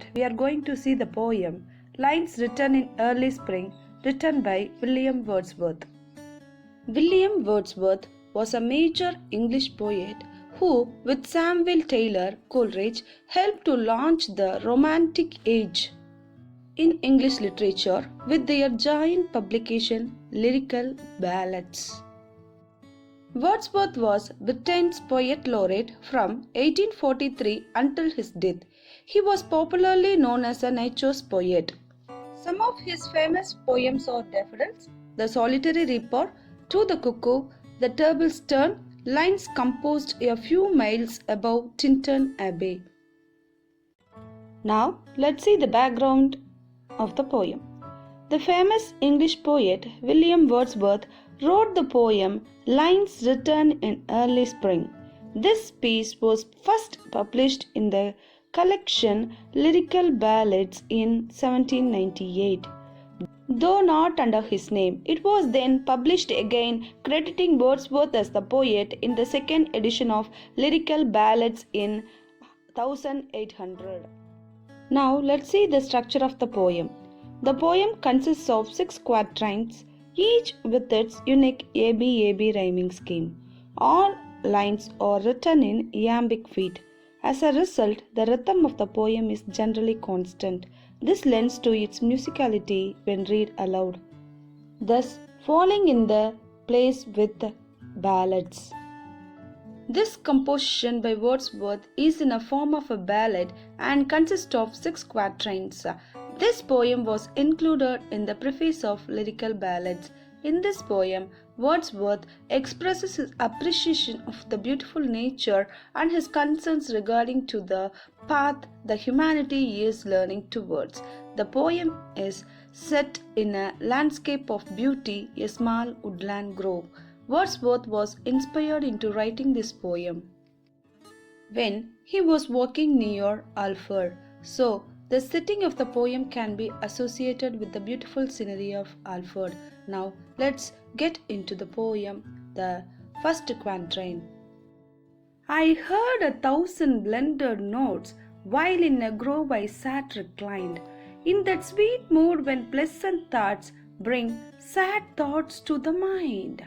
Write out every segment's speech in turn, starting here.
part, we are going to see the poem Lines Written in Early Spring, written by William Wordsworth. William Wordsworth was a major English poet who, with Samuel Taylor Coleridge, helped to launch the Romantic Age in English literature with their giant publication Lyrical Ballads. Wordsworth was Britain's poet laureate from 1843 until his death. He was popularly known as a nature's poet. Some of his famous poems are Daffodils, The Solitary Reaper, To the Cuckoo, The Turble's Turn, lines composed a few miles above Tintern Abbey. Now let's see the background of the poem. The famous English poet William Wordsworth wrote the poem Lines Written in Early Spring. This piece was first published in the collection Lyrical Ballads in 1798. Though not under his name, it was then published again, crediting Wordsworth as the poet in the second edition of Lyrical Ballads in 1800. Now let's see the structure of the poem. The poem consists of 6 quatrains, each with its unique ABAB rhyming scheme. All lines are written in iambic feet. As a result, the rhythm of the poem is generally constant. This lends to its musicality when read aloud, thus falling in the place with the ballads. This composition by Wordsworth is in a form of a ballad and consists of 6 quatrains. This poem was included in the preface of Lyrical Ballads. In this poem, Wordsworth expresses his appreciation of the beautiful nature and his concerns regarding to the path the humanity is learning towards. The poem is set in a landscape of beauty, a small woodland grove. Wordsworth was inspired into writing this poem when he was walking near Alford. So, the setting of the poem can be associated with the beautiful scenery of Alford. Now, let's get into the poem, the first quatrain. I heard 1,000 blended notes, while in a grove I sat reclined, in that sweet mood when pleasant thoughts bring sad thoughts to the mind.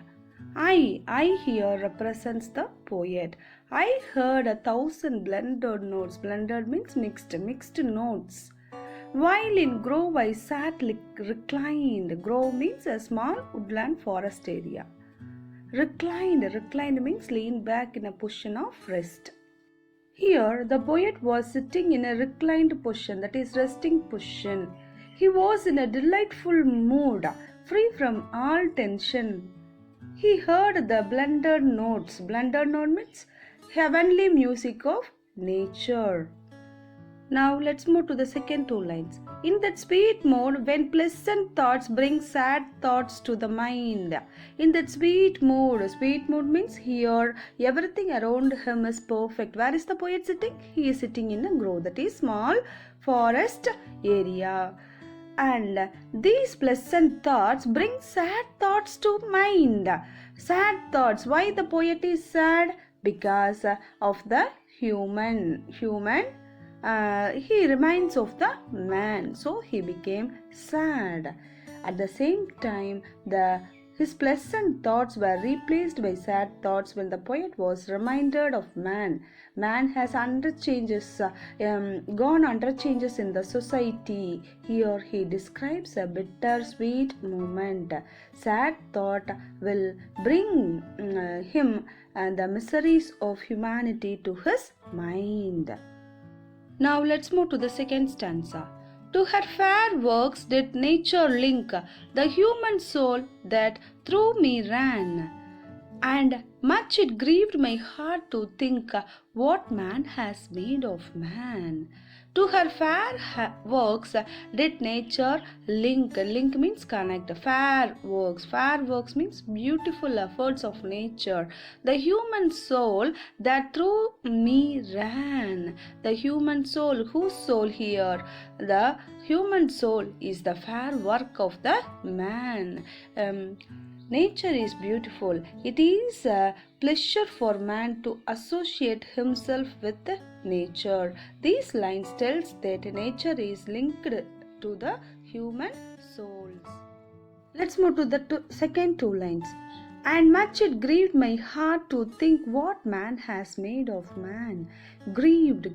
I here represents the poet. I heard 1,000 blended notes. Blended means mixed notes. While in grove I sat reclined. Grove means a small woodland forest area. Reclined means lean back in a position of rest. Here the poet was sitting in a reclined position, that is resting position. He was in a delightful mood, free from all tension. He heard the blended notes. Blended note means heavenly music of nature. Now let's move to the second 2 lines. In that sweet mood when pleasant thoughts bring sad thoughts to the mind. In that sweet mood means here everything around him is perfect. Where is the poet sitting? He is sitting in a grove, that is small forest area. And these pleasant thoughts bring sad thoughts to mind. Sad thoughts. Why the poet is sad? Because of the human. He reminds of the man. So he became sad. At the same time, his pleasant thoughts were replaced by sad thoughts when the poet was reminded of man. Man has gone under changes in the society. Here he describes a bittersweet moment. Sad thought will bring him the miseries of humanity to his mind. Now let's move to the second stanza. To her fair works did nature link the human soul that through me ran, and much it grieved my heart to think what man has made of man. To her fair works did nature link. Link means connect. Fair works means beautiful efforts of nature. The human soul that through me ran. The human soul, whose soul here? The human soul is the fair work of the man. Nature is beautiful. It is a pleasure for man to associate himself with nature. These lines tells that nature is linked to the human souls. Let's move to the second two lines. And much it grieved my heart to think what man has made of man. Grieved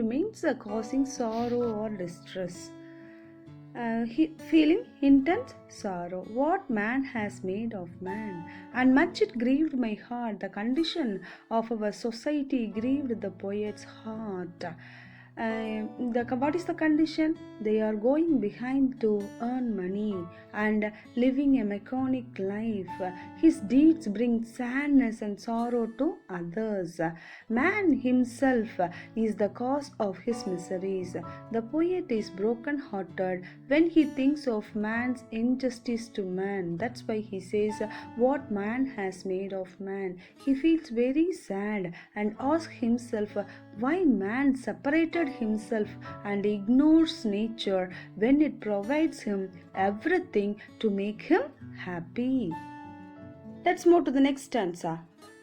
means causing sorrow or distress. Feeling intense sorrow, what man has made of man. And much it grieved my heart. The condition of our society grieved the poet's heart. What is the condition? They are going behind to earn money and living a mechanic life. His deeds bring sadness and sorrow to others. Man himself is the cause of his miseries. The poet is broken-hearted when he thinks of man's injustice to man. That's why he says, what man has made of man. He feels very sad and asks himself why man separated himself and ignores nature when it provides him everything to make him happy. Let's move to the next stanza.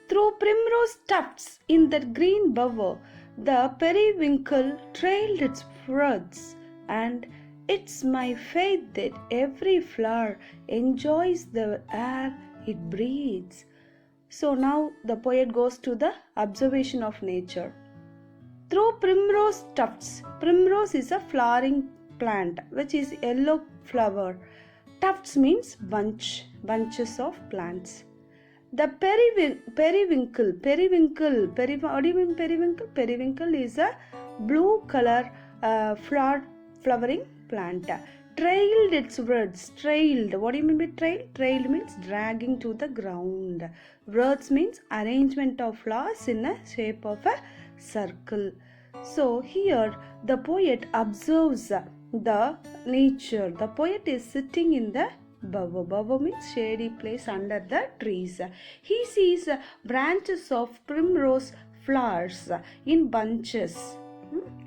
Through primrose tufts in that green bower, the periwinkle trailed its fruits, and it's my faith that every flower enjoys the air it breathes. So now the poet goes to the observation of nature. Through primrose tufts. Primrose is a flowering plant which is yellow flower. Tufts means bunches of plants. The periwinkle. What do you mean periwinkle? Periwinkle is a blue color flowering plant. Trailed its words. Trailed. What do you mean by trail? Trailed means dragging to the ground. Words means arrangement of flowers in a shape of a circle. So here the poet observes the nature. The poet is sitting in the bower. Bower means shady place under the trees. He sees branches of primrose flowers in bunches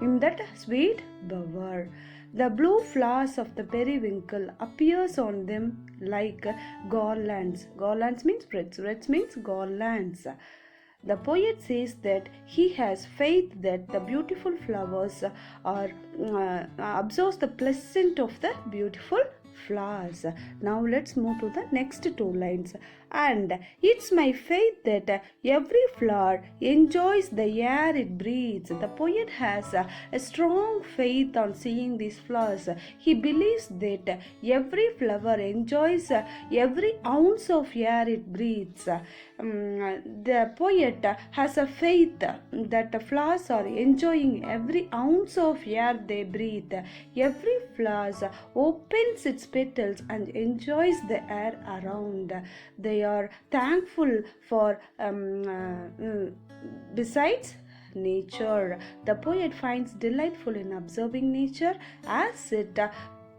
in that sweet bower. The blue flowers of the periwinkle appears on them like garlands. Garlands means wreaths. Wreaths means garlands. The poet says that he has faith that the beautiful flowers absorbs the pleasant of the beautiful flowers. Now let's move to the next two lines. And it's my faith that every flower enjoys the air it breathes. The poet has a strong faith on seeing these flowers. He believes that every flower enjoys every ounce of air it breathes. The poet has a faith that the flowers are enjoying every ounce of air they breathe. Every flower opens its petals and enjoys the air around. They are thankful for besides nature. The poet finds delightful in observing nature as it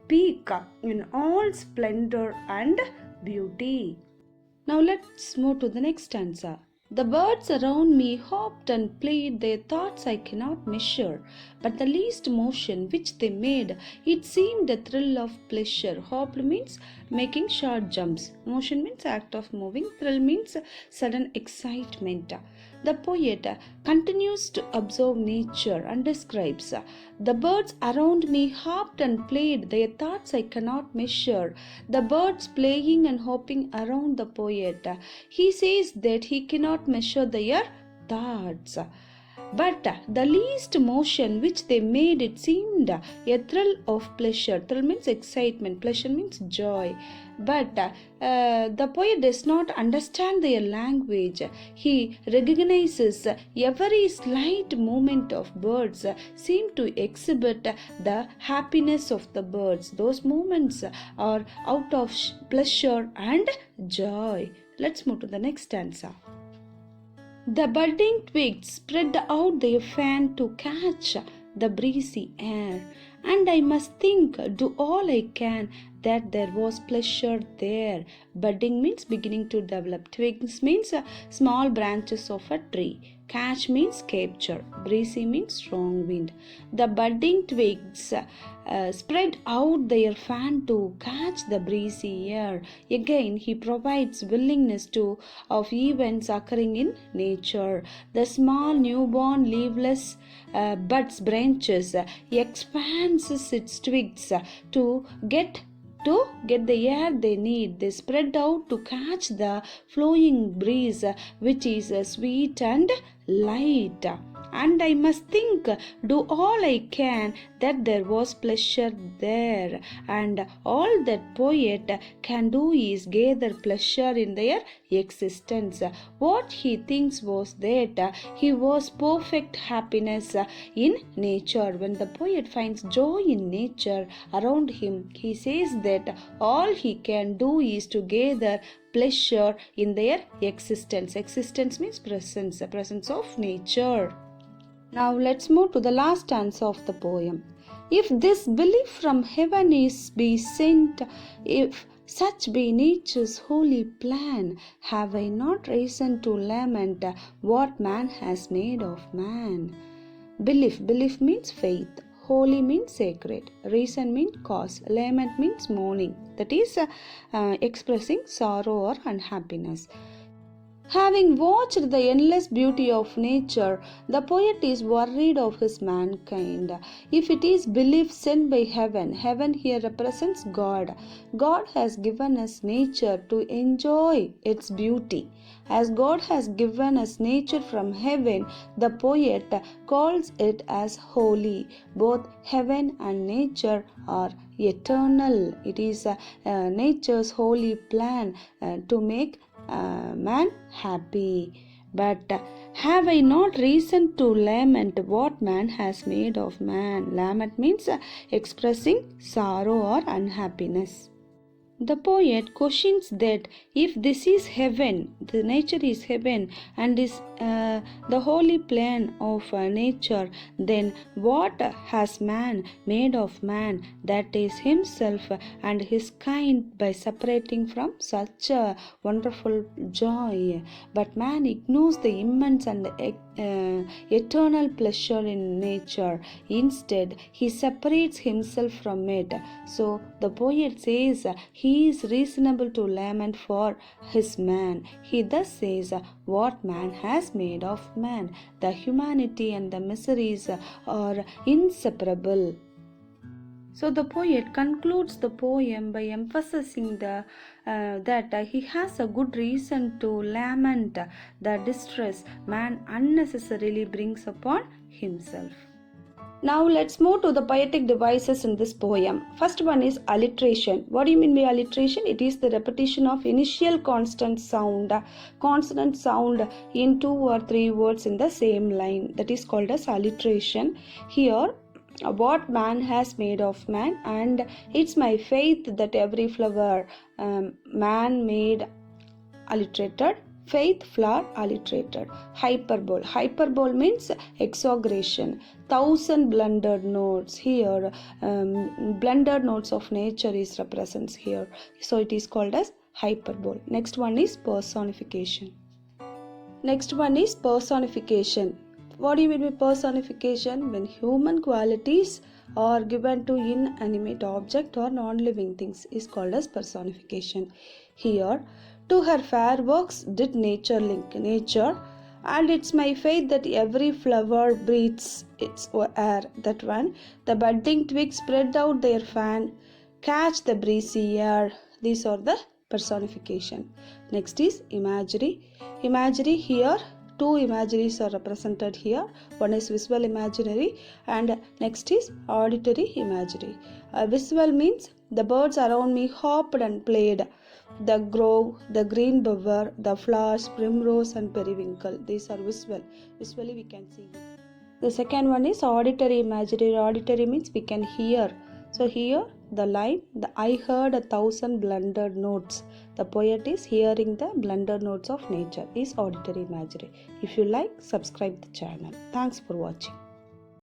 peaks in all splendor and beauty. Now let's move to the next stanza. The birds around me hopped and played, their thoughts I cannot measure, but the least motion which they made, it seemed a thrill of pleasure. Hopped means making short jumps. Motion means act of moving. Thrill means sudden excitement. The poet continues to observe nature and describes, the birds around me hopped and played, their thoughts I cannot measure. The birds playing and hopping around the poet. He says that he cannot measure their thoughts. But the least motion which they made, it seemed a thrill of pleasure. Thrill means excitement, pleasure means joy. But the poet does not understand their language. He recognizes every slight movement of birds seem to exhibit the happiness of the birds. Those movements are out of pleasure and joy. Let's move to the next stanza. The budding twigs spread out their fan to catch the breezy air, and I must think, do all I can, that there was pleasure there. Budding means beginning to develop. Twigs means small branches of a tree. Catch means capture. Breezy means strong wind. The budding twigs spread out their fan to catch the breezy air. Again, he provides willingness of events occurring in nature. The small newborn leafless buds branches expands its twigs to get the air they need. They spread out to catch the flowing breeze, which is sweet and light. And I must think, do all I can, that there was pleasure there. And all that poet can do is gather pleasure in their existence. What he thinks was that he was perfect happiness in nature. When the poet finds joy in nature around him, he says that all he can do is to gather pleasure in their existence. Existence means presence, the presence of nature. Now let's move to the last stanza of the poem. If this belief from heaven is be sent, if such be nature's holy plan, have I not reason to lament what man has made of man? Belief means faith. Holy means sacred. Reason means cause. Lament means mourning. That is expressing sorrow or unhappiness. Having watched the endless beauty of nature, the poet is worried of his mankind. If it is belief sent by heaven, heaven here represents God. God has given us nature to enjoy its beauty. As God has given us nature from heaven, the poet calls it as holy. Both heaven and nature are eternal. It is nature's holy plan to make man happy. But have I not reason to lament what man has made of man? Lament means expressing sorrow or unhappiness. The poet questions that if this is heaven, the nature is heaven and is the holy plan of nature, then what has man made of man, that is himself and his kind, by separating from such a wonderful joy? But man ignores the immense and eternal pleasure in nature. Instead, he separates himself from it. So the poet says he is reasonable to lament for his man. He thus says, what man has made of man? The humanity and the miseries are inseparable. So the poet concludes the poem by emphasizing that he has a good reason to lament the distress man unnecessarily brings upon himself. Now let's move to the poetic devices in this poem. First one is alliteration. What do you mean by alliteration? It is the repetition of initial consonant sound in 2 or 3 words in the same line. That is called as alliteration. Here, what man has made of man, and it's my faith that every flower man made alliterated. Faith, flower, alliterated. Hyperbole means exaggeration. 1,000 blundered notes. Here, blundered notes of nature is represents here. So it is called as hyperbole. Next one is personification. What do you mean by personification? When human qualities are given to inanimate object or non-living things is called as personification. Here, to her fair works did nature link nature, and it's my faith that every flower breathes its air. That one. The budding twigs spread out their fan, catch the breezy air. These are the personification. Next is imagery. Here, 2 imageries are represented here. One is visual imagery and next is auditory imagery. Visual means the birds around me hopped and played. The grove, the green bower, the flowers, primrose and periwinkle. These are visual. Visually we can see. The second one is auditory imagery. Auditory means we can hear. So here the line, I heard 1,000 blundered notes. The poet is hearing the blundered notes of nature is auditory imagery. If you like, subscribe the channel. Thanks for watching.